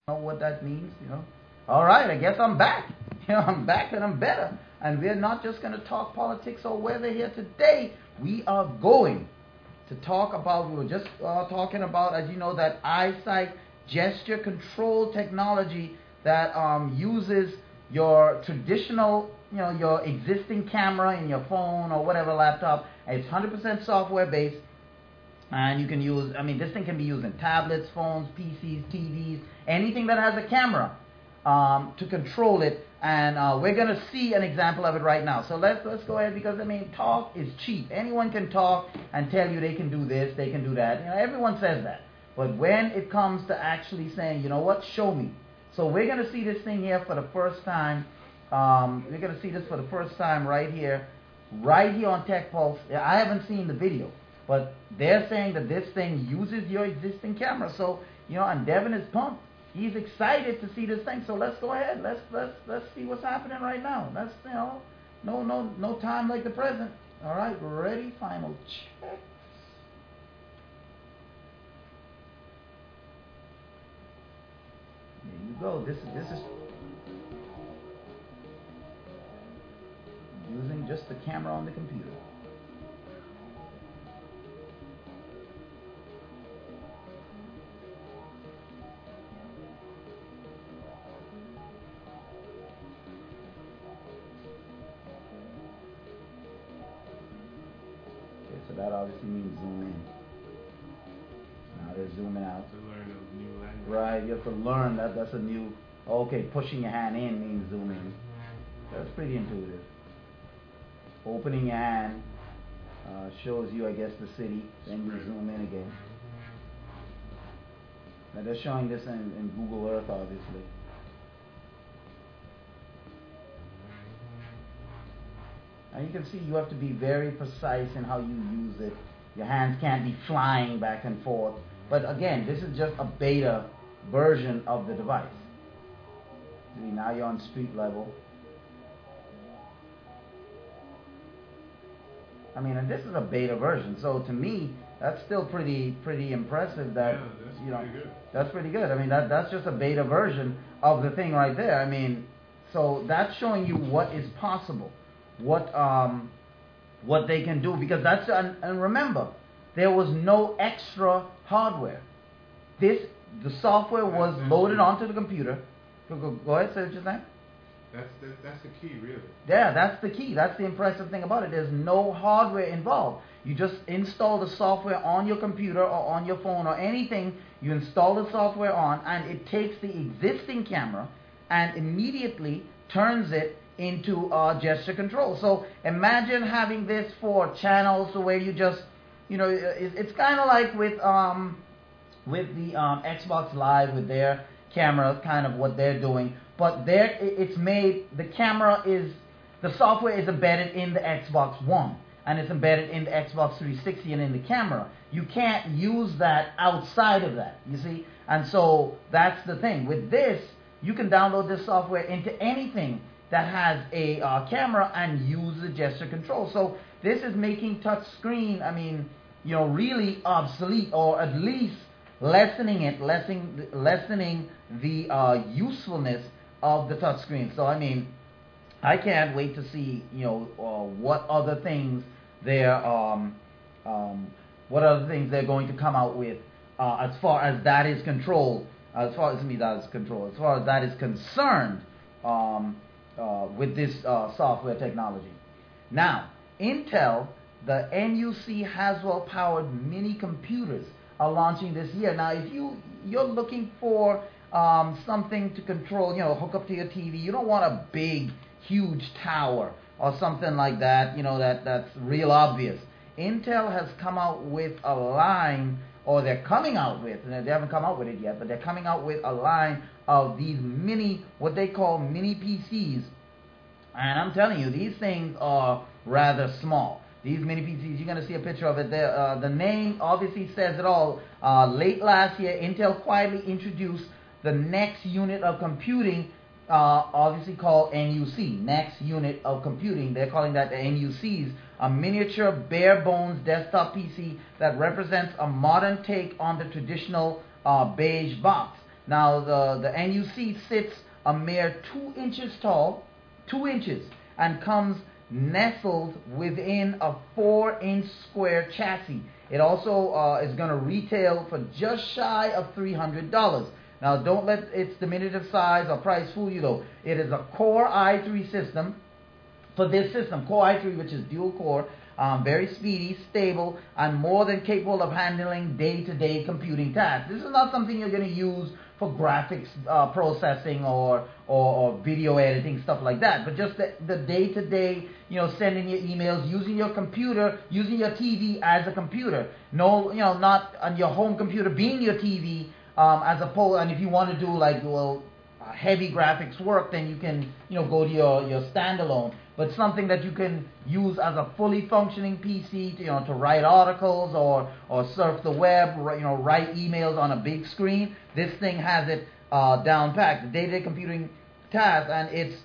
know what that means, All right, I guess I'm back. I'm back and I'm better. And we're not just going to talk politics or weather here today. We are going to talk about, we were just talking about, as you know, that eyesight gesture control technology that uses your traditional, your existing camera in your phone or whatever laptop. It's 100% software based. And you can use, this thing can be used in tablets, phones, PCs, TVs, anything that has a camera to control it. And we're going to see an example of it right now. So let's go ahead, because, talk is cheap. Anyone can talk and tell you they can do this, they can do that. Everyone says that. But when it comes to actually saying, you know what, show me. So we're going to see this thing here for the first time. We're going to see this for the first time right here on Tech Pulse. I haven't seen the video. But they're saying that this thing uses your existing camera. So, and Devin is pumped. He's excited to see this thing. So let's go ahead. Let's see what's happening right now. Let's, no time like the present. All right, ready? Final checks. There you go. This is using just the camera on the computer. So that obviously means zoom in. Now they're zooming out. To learn a new language. Right, you have to learn that. That's a new. Okay, pushing your hand in means zoom in. That's pretty intuitive. Opening your hand shows you, I guess, the city. Then you zoom in again. Now they're showing this in Google Earth, obviously. And you can see you have to be very precise in how you use it. Your hands can't be flying back and forth. But again, this is just a beta version of the device. See, now you're on street level. And this is a beta version. So to me, that's still pretty impressive. That pretty good. That's pretty good. That's just a beta version of the thing right there. So that's showing you what is possible. What they can do, because that's and remember, there was no extra hardware. The software was loaded onto the computer. Go ahead, say what you're saying. That's the key, really. Yeah, that's the key. That's the impressive thing about it. There's no hardware involved. You just install the software on your computer or on your phone or anything. You install the software on, and it takes the existing camera and immediately turns it into gesture control. So imagine having this for channels where you just, it's kind of like with the Xbox Live with their camera, kind of what they're doing. But it's made, the software is embedded in the Xbox One, and it's embedded in the Xbox 360 and in the camera. You can't use that outside of that, you see? And so that's the thing. With this, you can download this software into anything that has a camera and use the gesture control. So this is making touch screen, really obsolete, or at least lessening the usefulness of the touch screen. So I can't wait to see what other things they're going to come out with as far as that is controlled. As far as that is concerned. With this software technology. Now, Intel, the NUC Haswell-powered mini computers are launching this year. Now, if you're looking for something to control, hook up to your TV, you don't want a big, huge tower or something like that, that's real obvious. Intel has come out with a line, or they're coming out with, and they haven't come out with it yet, but they're coming out with a line of these what they call mini PCs. And I'm telling you, these things are rather small. These mini PCs, you're going to see a picture of it there. The name obviously says it all. Late last year, Intel quietly introduced the next unit of computing, obviously called NUC, next unit of computing. They're calling that the NUCs, a miniature bare-bones desktop PC that represents a modern take on the traditional beige box. Now the NUC sits a mere 2 inches tall, 2 inches, and comes nestled within a 4-inch square chassis. It also is going to retail for just shy of $300. Now, don't let its diminutive size or price fool you, though. It is a Core i3 system. For this system, Core i3, which is dual core, very speedy, stable, and more than capable of handling day-to-day computing tasks. This is not something you're going to use for graphics processing or video editing, stuff like that. But just the day-to-day, sending your emails, using your computer, using your TV as a computer. No, not on your home computer being your TV as opposed. And if you want to do heavy graphics work, then you can go to your standalone. But something that you can use as a fully functioning PC to write articles or surf the web, write emails on a big screen. This thing has it down packed. The day-to-day computing task, and it's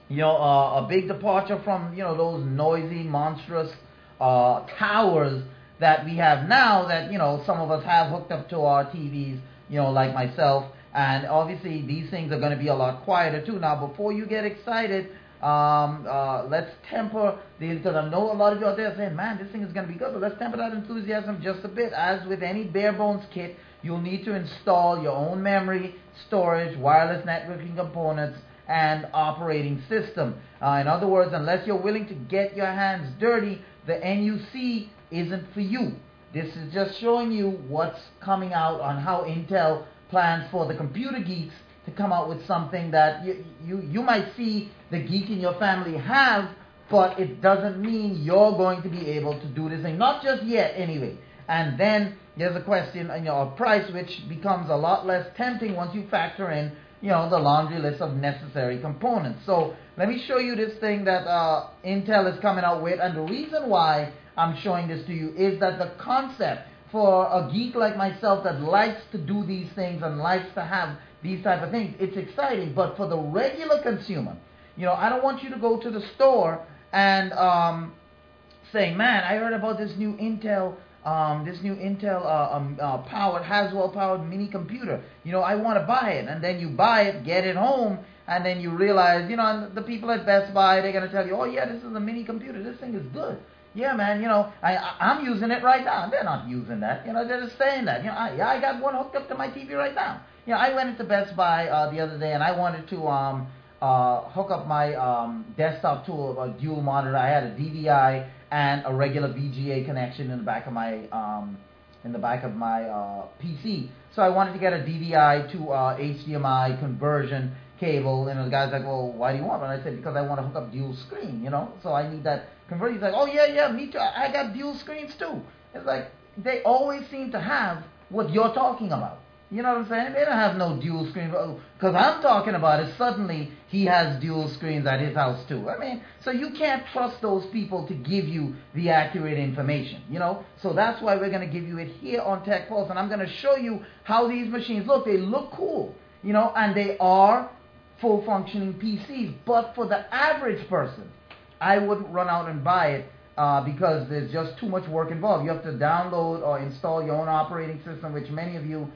a big departure from those noisy, monstrous towers that we have now that some of us have hooked up to our TVs, like myself. And obviously these things are going to be a lot quieter too. Now, before you get excited, let's temper because I know a lot of you out there saying, man, this thing is going to be good, but let's temper that enthusiasm just a bit. As with any bare bones kit, you'll need to install your own memory, storage, wireless networking components, and operating system. In other words, unless you're willing to get your hands dirty, the NUC isn't for you. This is just showing you what's coming out on how Intel plans for the computer geeks to come out with something that you might see the geek in your family have, but it doesn't mean you're going to be able to do this thing. Not just yet, anyway. And then there's a question, of price, which becomes a lot less tempting once you factor in, the laundry list of necessary components. So let me show you this thing that Intel is coming out with. And the reason why I'm showing this to you is that the concept for a geek like myself that likes to do these things and likes to have these type of things, it's exciting. But for the regular consumer, I don't want you to go to the store and say, man, I heard about this new Intel powered, Haswell powered mini computer. I want to buy it. And then you buy it, get it home, and then you realize, the people at Best Buy, they're going to tell you, oh yeah, this is a mini computer. This thing is good. Yeah, man, I'm using it right now. They're not using that. They're just saying that. I got one hooked up to my TV right now. I went into Best Buy the other day and I wanted to hook up my desktop to a dual monitor. I had a DVI and a regular VGA connection in the back of my PC. So I wanted to get a DVI to HDMI conversion cable. The guy's like, well, why do you want it? And I said, because I want to hook up dual screen, so I need that converter. He's like, oh yeah, me too. I got dual screens too. It's like they always seem to have what you're talking about. You know what I'm saying? They don't have no dual screen. Because I'm talking about it, suddenly he has dual screens at his house too. So you can't trust those people to give you the accurate information, So that's why we're going to give you it here on Tech Pulse. And I'm going to show you how these machines look. They look cool, and they are full functioning PCs. But for the average person, I wouldn't run out and buy it because there's just too much work involved. You have to download or install your own operating system, which many of you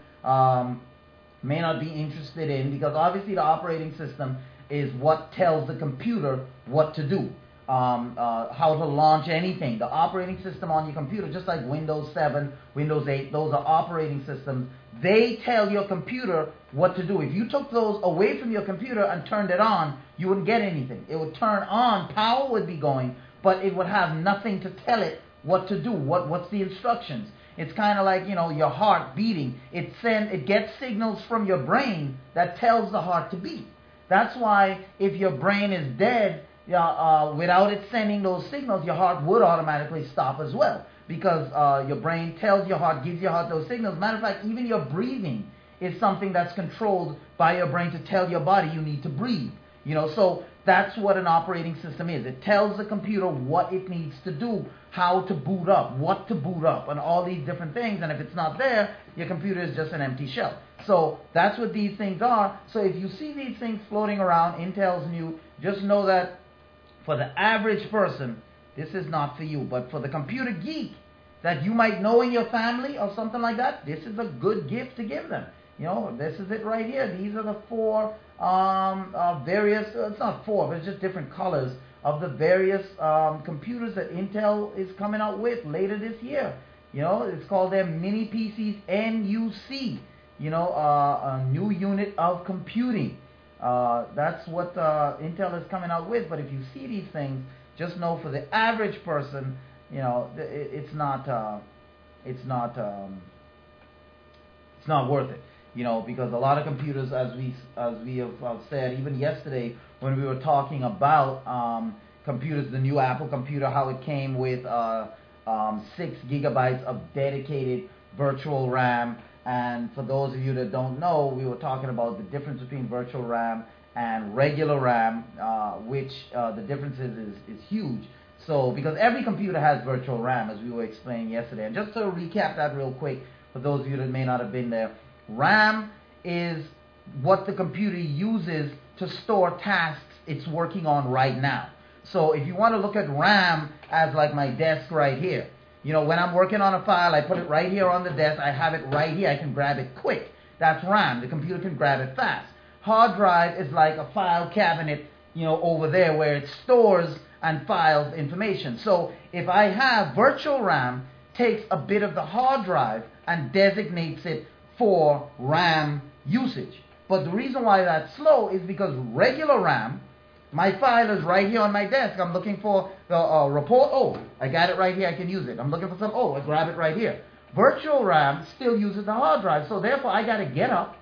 may not be interested in, because obviously the operating system is what tells the computer what to do, how to launch anything. The operating system on your computer, just like Windows 7, Windows 8, those are operating systems. They tell your computer what to do. If you took those away from your computer and turned it on, you wouldn't get anything. It would turn on, power would be going, but it would have nothing to tell it what to do, what's the instructions. It's kind of like, your heart beating. It gets signals from your brain that tells the heart to beat. That's why if your brain is dead, without it sending those signals, your heart would automatically stop as well. Because your brain tells your heart, gives your heart those signals. Matter of fact, even your breathing is something that's controlled by your brain to tell your body you need to breathe. So that's what an operating system is. It tells the computer what it needs to do, how to boot up, what to boot up, and all these different things. And if it's not there, your computer is just an empty shell. So that's what these things are. So if you see these things floating around, Intel's new, just know that for the average person, this is not for you. But for the computer geek that you might know in your family or something like that, this is a good gift to give them. You know, this is it right here. These are the four various, it's not four, but it's just different colors of the various computers that Intel is coming out with later this year. You know, it's called their mini PCs NUC, you know, a new unit of computing. That's what Intel is coming out with. But if you see these things, just know for the average person, you know, it's not worth it. You know, because a lot of computers, as we have said, even yesterday when we were talking about computers, the new Apple computer, how it came with 6 gigabytes of dedicated virtual RAM. And for those of you that don't know, we were talking about the difference between virtual RAM and regular RAM, which the difference is huge. So, because every computer has virtual RAM, as we were explaining yesterday. And just to recap that real quick, for those of you that may not have been there, RAM is what the computer uses to store tasks it's working on right now. So if you want to look at RAM as like my desk right here, you know, when I'm working on a file, I put it right here on the desk, I have it right here, I can grab it quick. That's RAM. The computer can grab it fast. Hard drive is like a file cabinet, you know, over there where it stores and files information. So if I have virtual RAM, takes a bit of the hard drive and designates it for RAM usage. But the reason why that's slow is because regular RAM, my file is right here on my desk. I'm looking for the report. Oh, I got it right here. I can use it. I'm looking for some. Oh, I grab it right here. Virtual RAM still uses the hard drive. So therefore, I got to get up,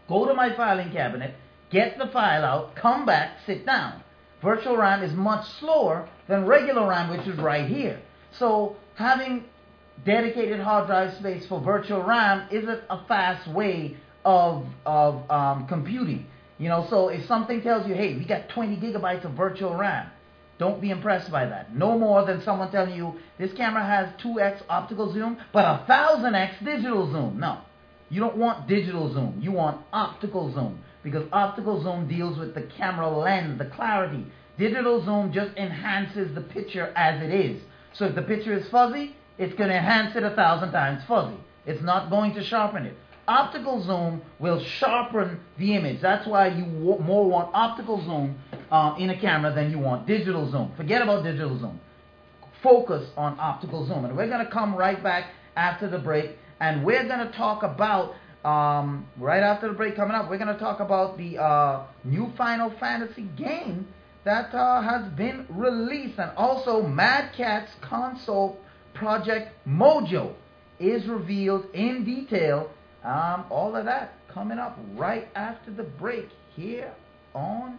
go to my filing cabinet, get the file out, come back, sit down. Virtual RAM is much slower than regular RAM, which is right here. So having dedicated hard drive space for virtual RAM isn't a fast way of computing. You know, so if something tells you, hey, we got 20 gigabytes of virtual RAM, don't be impressed by that. No more than someone telling you, this camera has 2x optical zoom, but 1000x digital zoom. No, you don't want digital zoom. You want optical zoom, because optical zoom deals with the camera lens, the clarity. Digital zoom just enhances the picture as it is. So if the picture is fuzzy, it's going to enhance it 1,000 times fuzzy. It's not going to sharpen it. Optical zoom will sharpen the image. That's why you more want optical zoom in a camera than you want digital zoom. Forget about digital zoom. Focus on optical zoom. And we're going to come right back after the break, and we're going to talk about, right after the break coming up, we're going to talk about the new Final Fantasy game that has been released, and also Mad Catz console Project Mojo is revealed in detail. All of that coming up right after the break here on